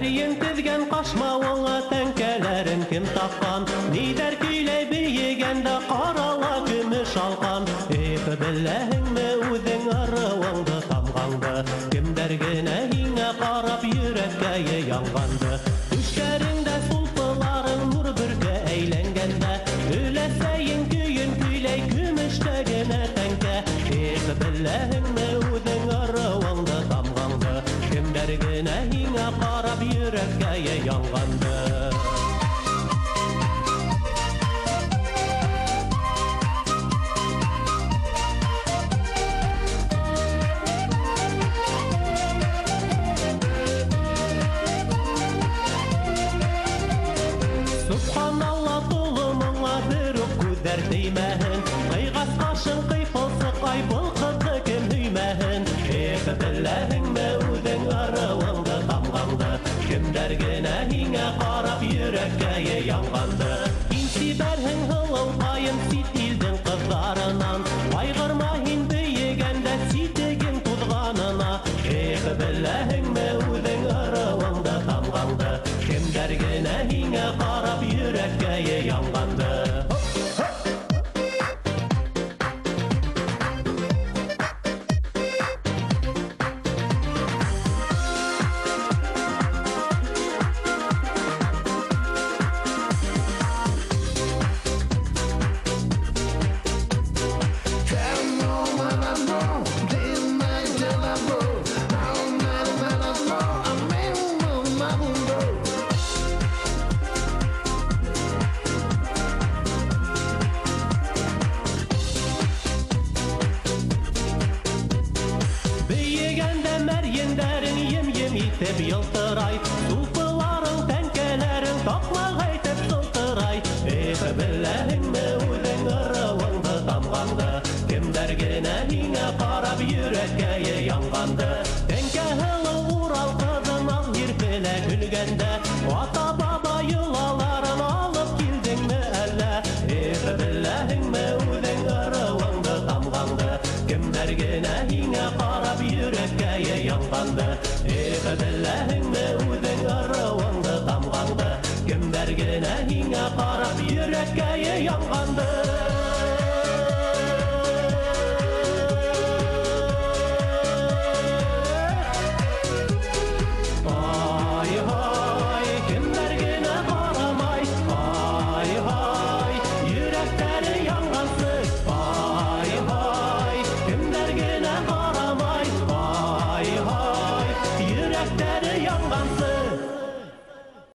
Мәрйен тезгән кашмавыңа тәңкәләрен кем тапкан? Нидәр көйләй биегәндә карала көмеш алкан? Беләһеңме үҙең арыуыңды тамғанды? Кемдәр генә һиңә карап йөрәккә янганды? Түшкәреңдә сулпыларың нур бөркә әйләнгәндә, өләсәйең көйөн көйләй көмештә генә тәңкә. Беләһеңме үҙең арыуыңды тамғанды? Кемдәр генә һиңә карап йөрәккә янганды? Subhanallah, тулымыңа бер үк күҙҙәр теймәһен, ҡыйғас ҡашың ҡыйпылсыҡ ай был ҡыҙҙы кем һөймәһен? Беләһеңме үҙең арыуыңды тамғанды? Кемдәр генә һиңә ҡарап йөрәккә янғанды? Һин сибәрһең һылыуҡайын сит илдең ҡыҙҙарынан, ҡайғырма һин бейегәндә ситегең туҙғанына. Беләһеңме үҙең арыуыңды тамғанды? Кемдәр генә һиңә ҡарап йөрәккә янғанды? Мәрйендәрің ем-ем итеп йылтырай, сулпыларың тәңкәләрің таҡмаға итеп сылтырай. Беләһеңме үҙең арыуыңды тамғанды? Кемдәр генә һиңә ҡарап йөрәккә янғанды? Тәңкә һылыу Урал ҡыҙын аҡ һирпелә көлгәндә, ата-баба йолаларын алып килдеңме әллә? Беләһеңме үҙең арыуыңды тамғанды? Кемдәр генә һиңә ҡарап йөрәккә янғанды? Беләһеңме үҙең арыуыңды тамғанды? Кемдәр генә һиңә ҡарап йөрәккә янғанды?